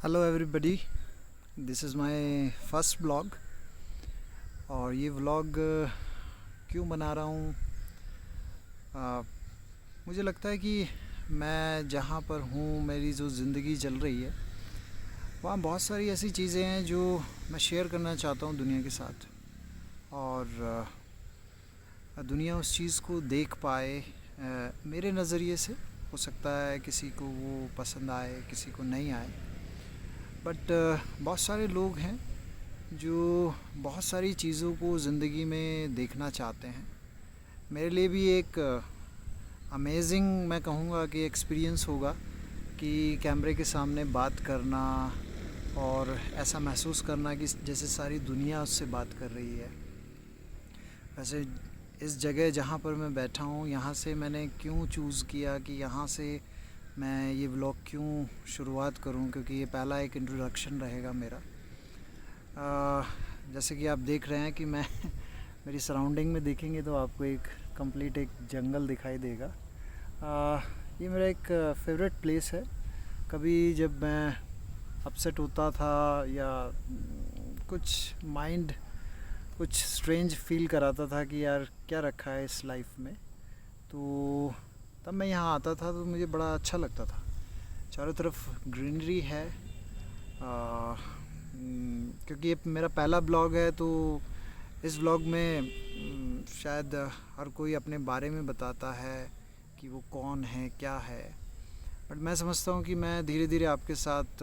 Hello everybody, this is my first blog. और ये vlog क्यों बना रहा हूँ, मुझे लगता है कि मैं जहाँ पर हूँ, मेरी जो ज़िंदगी चल रही है, वहाँ बहुत सारी ऐसी चीज़ें हैं जो मैं शेयर करना चाहता हूँ दुनिया के साथ। और दुनिया उस चीज़ को देख पाए मेरे नज़रिए से। हो सकता है किसी को वो पसंद आए, किसी को नहीं आए, बट बहुत सारे लोग हैं जो बहुत सारी चीज़ों को ज़िंदगी में देखना चाहते हैं। मेरे लिए भी एक अमेजिंग, मैं कहूँगा कि एक्सपीरियंस होगा कि कैमरे के सामने बात करना और ऐसा महसूस करना कि जैसे सारी दुनिया उससे बात कर रही है। वैसे इस जगह जहाँ पर मैं बैठा हूँ, यहाँ से मैंने क्यों चूज़ किया कि यहाँ से मैं ये व्लॉग क्यों शुरुआत करूँ, क्योंकि ये पहला एक इंट्रोडक्शन रहेगा मेरा। जैसे कि आप देख रहे हैं कि मैं मेरी सराउंडिंग में देखेंगे तो आपको एक कंप्लीट एक जंगल दिखाई देगा। ये मेरा एक फेवरेट प्लेस है। कभी जब मैं अपसेट होता था या कुछ माइंड कुछ स्ट्रेंज फील कराता था कि यार क्या रखा है इस लाइफ में, तो तब मैं यहाँ आता था तो मुझे बड़ा अच्छा लगता था। चारों तरफ ग्रीनरी है। क्योंकि ये मेरा पहला ब्लॉग है तो इस ब्लॉग में शायद हर कोई अपने बारे में बताता है कि वो कौन है, क्या है। बट मैं समझता हूँ कि मैं धीरे धीरे आपके साथ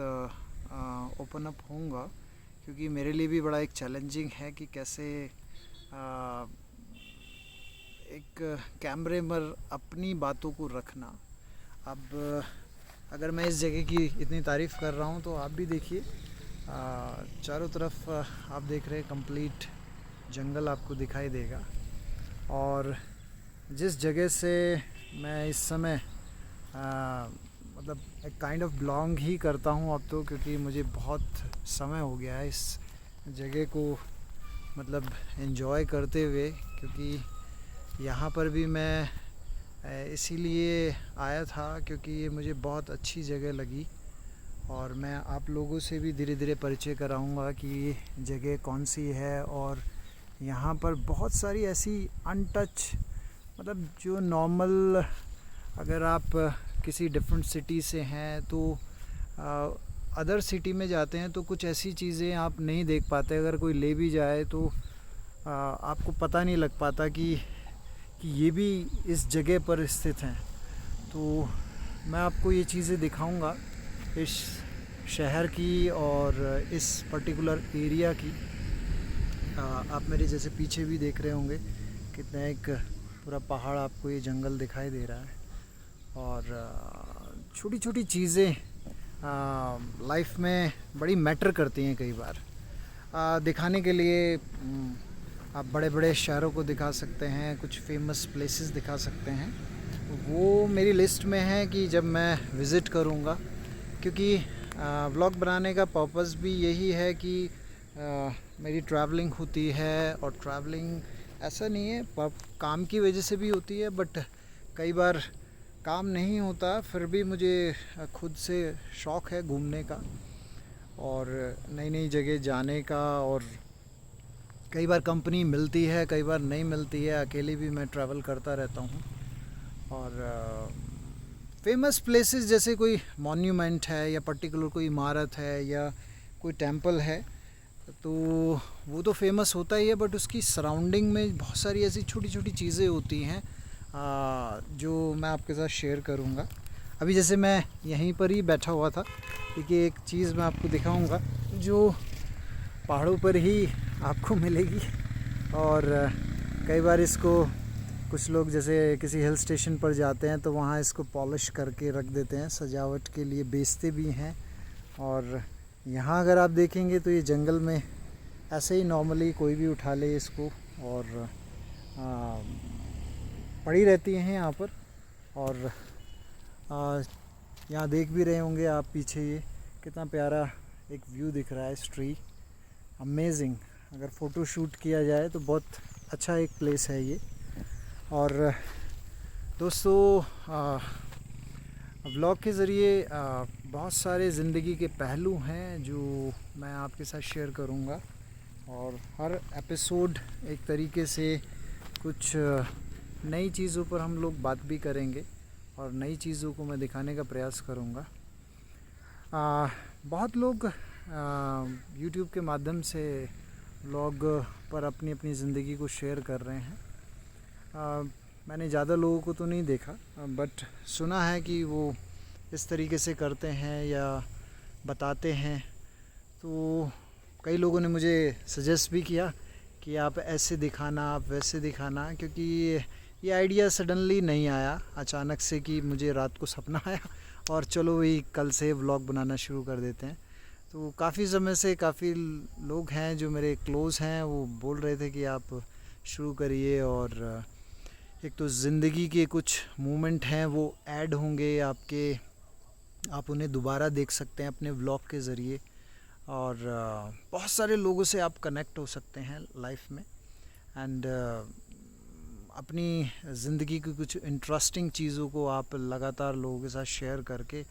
ओपन अप होऊंगा, क्योंकि मेरे लिए भी बड़ा एक चैलेंजिंग है कि कैसे एक कैमरे पर अपनी बातों को रखना। अब अगर मैं इस जगह की इतनी तारीफ़ कर रहा हूँ तो आप भी देखिए, चारों तरफ आप देख रहे हैं कंप्लीट जंगल आपको दिखाई देगा। और जिस जगह से मैं इस समय मतलब एक काइंड ऑफ बिलोंग ही करता हूँ अब तो, क्योंकि मुझे बहुत समय हो गया है इस जगह को मतलब एंजॉय करते हुए। क्योंकि यहाँ पर भी मैं इसीलिए आया था क्योंकि ये मुझे बहुत अच्छी जगह लगी। और मैं आप लोगों से भी धीरे धीरे परिचय कराऊंगा कि ये जगह कौन सी है। और यहाँ पर बहुत सारी ऐसी अनटच, मतलब जो नॉर्मल, अगर आप किसी डिफरेंट सिटी से हैं तो अदर सिटी में जाते हैं तो कुछ ऐसी चीज़ें आप नहीं देख पाते। अगर कोई ले भी जाए तो आपको पता नहीं लग पाता कि ये भी इस जगह पर स्थित हैं। तो मैं आपको ये चीज़ें दिखाऊंगा इस शहर की और इस पर्टिकुलर एरिया की। आप मेरे जैसे पीछे भी देख रहे होंगे कितना एक पूरा पहाड़ आपको ये जंगल दिखाई दे रहा है। और छोटी छोटी चीज़ें लाइफ में बड़ी मैटर करती हैं कई बार। दिखाने के लिए आप बड़े बड़े शहरों को दिखा सकते हैं, कुछ फेमस प्लेसेस दिखा सकते हैं। वो मेरी लिस्ट में है कि जब मैं विज़िट करूँगा, क्योंकि व्लॉग बनाने का पर्पस भी यही है कि मेरी ट्रैवलिंग होती है। और ट्रैवलिंग ऐसा नहीं है काम की वजह से भी होती है, बट कई बार काम नहीं होता फिर भी मुझे खुद से शौक़ है घूमने का और नई नई जगह जाने का। और कई बार कंपनी मिलती है, कई बार नहीं मिलती है, अकेले भी मैं ट्रैवल करता रहता हूँ। और फेमस प्लेसेस जैसे कोई मॉन्यूमेंट है या पर्टिकुलर कोई इमारत है या कोई टेंपल है तो वो तो फेमस होता ही है, बट उसकी सराउंडिंग में बहुत सारी ऐसी छोटी छोटी चीज़ें होती हैं जो मैं आपके साथ शेयर करूँगा। अभी जैसे मैं यहीं पर ही बैठा हुआ था, देखिए एक चीज़ मैं आपको दिखाऊँगा जो पहाड़ों पर ही आपको मिलेगी। और कई बार इसको कुछ लोग जैसे किसी हिल स्टेशन पर जाते हैं तो वहाँ इसको पॉलिश करके रख देते हैं, सजावट के लिए बेचते भी हैं। और यहाँ अगर आप देखेंगे तो ये जंगल में ऐसे ही नॉर्मली कोई भी उठा ले इसको और पड़ी रहती हैं यहाँ पर। और यहाँ देख भी रहे होंगे आप पीछे ये कितना प्यारा एक व्यू दिख रहा है, इस ट्री, अमेजिंग। अगर फ़ोटो शूट किया जाए तो बहुत अच्छा एक प्लेस है ये। और दोस्तों व्लॉग के ज़रिए बहुत सारे ज़िंदगी के पहलू हैं जो मैं आपके साथ शेयर करूँगा, और हर एपिसोड एक तरीके से कुछ नई चीज़ों पर हम लोग बात भी करेंगे और नई चीज़ों को मैं दिखाने का प्रयास करूँगा। बहुत लोग यूट्यूब के माध्यम से व्लॉग पर अपनी अपनी ज़िंदगी को शेयर कर रहे हैं। मैंने ज़्यादा लोगों को तो नहीं देखा, बट सुना है कि वो इस तरीके से करते हैं या बताते हैं। तो कई लोगों ने मुझे सजेस्ट भी किया कि आप ऐसे दिखाना, आप वैसे दिखाना, क्योंकि ये आइडिया सडनली नहीं आया अचानक से कि मुझे रात को सपना आया और चलो वही कल से व्लॉग बनाना शुरू कर देते हैं। तो काफ़ी समय से काफ़ी लोग हैं जो मेरे क्लोज़ हैं, वो बोल रहे थे कि आप शुरू करिए, और एक तो ज़िंदगी के कुछ मोमेंट हैं वो ऐड होंगे आपके, आप उन्हें दोबारा देख सकते हैं अपने व्लॉग के ज़रिए, और बहुत सारे लोगों से आप कनेक्ट हो सकते हैं लाइफ में, एंड अपनी ज़िंदगी की कुछ इंटरेस्टिंग चीज़ों को आप लगातार लोगों के साथ शेयर करके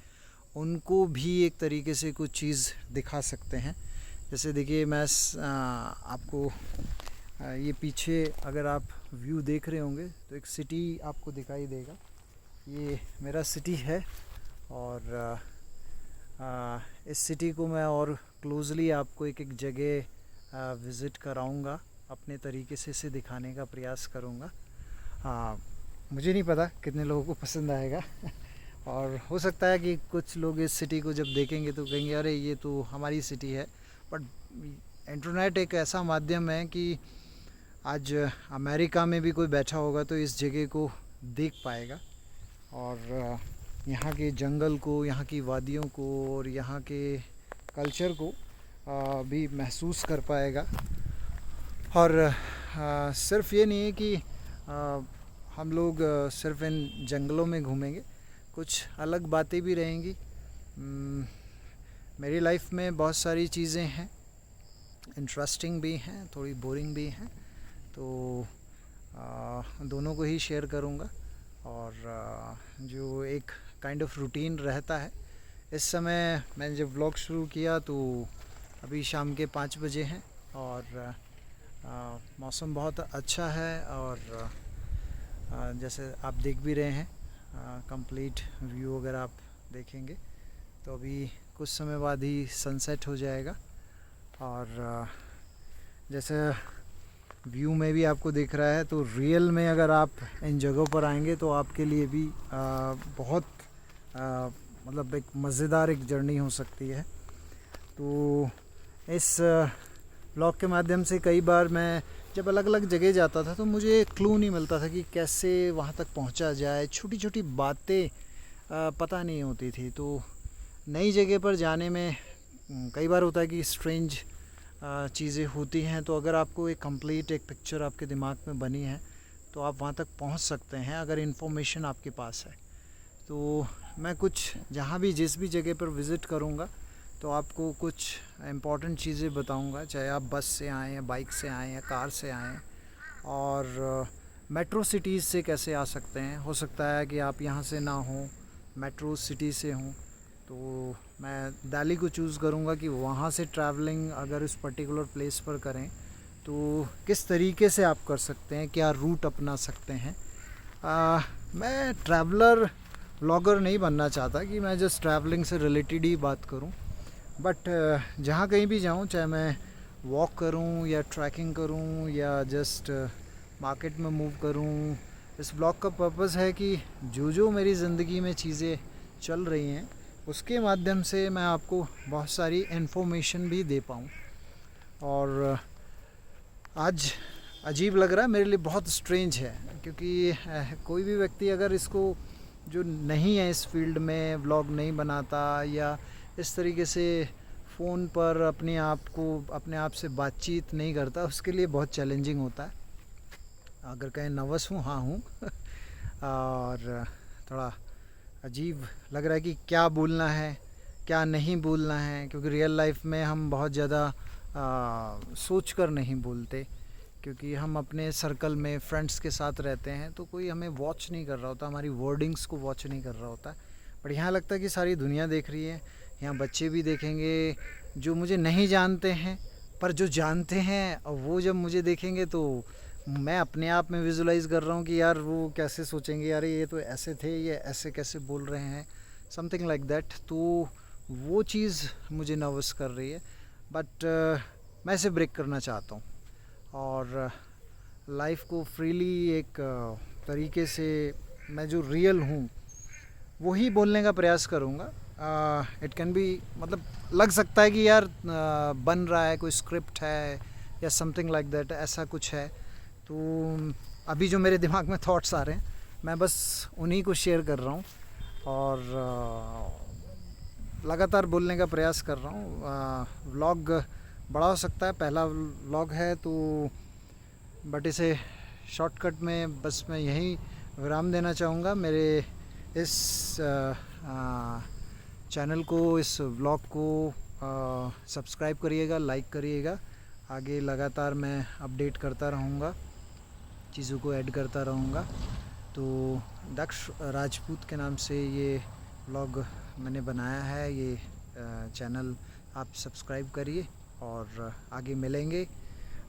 उनको भी एक तरीके से कुछ चीज़ दिखा सकते हैं। जैसे देखिए, मैं आपको ये पीछे अगर आप व्यू देख रहे होंगे तो एक सिटी आपको दिखाई देगा। ये मेरा सिटी है, और इस सिटी को मैं और क्लोज़ली आपको एक एक जगह विज़िट कराऊंगा, अपने तरीके से इसे दिखाने का प्रयास करूंगा। मुझे नहीं पता कितने लोगों को पसंद आएगा और हो सकता है कि कुछ लोग इस सिटी को जब देखेंगे तो कहेंगे अरे ये तो हमारी सिटी है। बट इंटरनेट एक ऐसा माध्यम है कि आज अमेरिका में भी कोई बैठा होगा तो इस जगह को देख पाएगा, और यहाँ के जंगल को, यहाँ की वादियों को और यहाँ के कल्चर को भी महसूस कर पाएगा। और सिर्फ ये नहीं है कि हम लोग सिर्फ इन जंगलों में घूमेंगे, कुछ अलग बातें भी रहेंगी। मेरी लाइफ में बहुत सारी चीज़ें हैं, इंटरेस्टिंग भी हैं, थोड़ी बोरिंग भी हैं, तो दोनों को ही शेयर करूँगा। और जो एक काइंड ऑफ रूटीन रहता है, इस समय मैंने जब व्लॉग शुरू किया तो अभी शाम के 5 बजे हैं, और मौसम बहुत अच्छा है, और जैसे आप देख भी रहे हैं कंप्लीट व्यू अगर आप देखेंगे तो अभी कुछ समय बाद ही सनसेट हो जाएगा। और जैसे व्यू में भी आपको दिख रहा है, तो रियल में अगर आप इन जगहों पर आएंगे तो आपके लिए भी बहुत मतलब एक मज़ेदार एक जर्नी हो सकती है। तो इस ब्लॉग के माध्यम से कई बार मैं जब अलग अलग जगह जाता था तो मुझे क्लू नहीं मिलता था कि कैसे वहाँ तक पहुँचा जाए, छोटी छोटी बातें पता नहीं होती थी। तो नई जगह पर जाने में कई बार होता है कि स्ट्रेंज चीज़ें होती हैं, तो अगर आपको एक कंप्लीट एक पिक्चर आपके दिमाग में बनी है तो आप वहाँ तक पहुँच सकते हैं अगर इन्फॉर्मेशन आपके पास है। तो मैं कुछ जहाँ भी जिस भी जगह पर विज़िट करूँगा तो आपको कुछ इम्पॉर्टेंट चीज़ें बताऊँगा, चाहे आप बस से आएँ या बाइक से आएँ या कार से आएँ, और मेट्रो सिटीज़ से कैसे आ सकते हैं। हो सकता है कि आप यहाँ से ना हो, मेट्रो सिटी से हों, तो मैं दिल्ली को चूज़ करूँगा कि वहाँ से ट्रैवलिंग अगर इस पर्टिकुलर प्लेस पर करें तो किस तरीके से आप कर सकते हैं, क्या रूट अपना सकते हैं। मैं ट्रैवलर व्लॉगर नहीं बनना चाहता कि मैं जस्ट ट्रैवलिंग से रिलेटेड ही बात करूं, बट जहाँ कहीं भी जाऊं, चाहे मैं वॉक करूं या ट्रैकिंग करूं या जस्ट मार्केट में मूव करूं, इस ब्लॉग का पर्पस है कि जो जो मेरी ज़िंदगी में चीज़ें चल रही हैं उसके माध्यम से मैं आपको बहुत सारी इन्फॉर्मेशन भी दे पाऊँ। और आज अजीब लग रहा है मेरे लिए, बहुत स्ट्रेंज है, क्योंकि कोई भी व्यक्ति अगर इसको जो नहीं है इस फील्ड में, व्लॉग नहीं बनाता या इस तरीके से फ़ोन पर अपने आप से बातचीत नहीं करता, उसके लिए बहुत चैलेंजिंग होता है। अगर कहीं नर्वस हूँ, हाँ हूँ और थोड़ा अजीब लग रहा है कि क्या बोलना है क्या नहीं बोलना है, क्योंकि रियल लाइफ में हम बहुत ज़्यादा सोच कर नहीं बोलते, क्योंकि हम अपने सर्कल में फ्रेंड्स के साथ रहते हैं तो कोई हमें वॉच नहीं कर रहा होता, हमारी वर्डिंग्स को वॉच नहीं कर रहा होता। बट यहाँ लगता है कि सारी दुनिया देख रही है, यहाँ बच्चे भी देखेंगे जो मुझे नहीं जानते हैं, पर जो जानते हैं और वो जब मुझे देखेंगे तो मैं अपने आप में विजुलाइज कर रहा हूँ कि यार वो कैसे सोचेंगे, यार ये तो ऐसे थे, ये ऐसे कैसे बोल रहे हैं, समथिंग लाइक दैट। तो वो चीज़ मुझे नर्वस कर रही है, बट मैं इसे ब्रेक करना चाहता हूँ और लाइफ को फ्रीली एक तरीके से मैं जो रियल हूँ वही बोलने का प्रयास करूँगा। इट कैन बी, मतलब लग सकता है कि यार बन रहा है, कोई स्क्रिप्ट है या समथिंग लाइक दैट, ऐसा कुछ है। तो अभी जो मेरे दिमाग में थॉट्स आ रहे हैं मैं बस उन्हीं को शेयर कर रहा हूँ और लगातार बोलने का प्रयास कर रहा हूँ। व्लॉग बड़ा हो सकता है, पहला व्लॉग है तो, बट इसे शॉर्टकट में बस मैं यही विराम देना चाहूँगा। मेरे इस चैनल को, इस व्लॉग को सब्सक्राइब करिएगा, लाइक करिएगा। आगे लगातार मैं अपडेट करता रहूँगा, चीज़ों को ऐड करता रहूँगा। तो दक्ष राजपूत के नाम से ये व्लॉग मैंने बनाया है, ये चैनल आप सब्सक्राइब करिए और आगे मिलेंगे।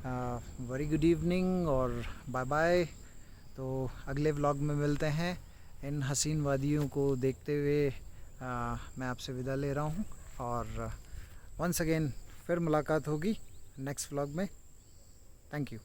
वेरी गुड इवनिंग और बाय बाय। तो अगले व्लॉग में मिलते हैं। इन हसीन वादियों को देखते हुए मैं आपसे विदा ले रहा हूँ और वंस अगेन फिर मुलाकात होगी नेक्स्ट व्लॉग में। Thank you.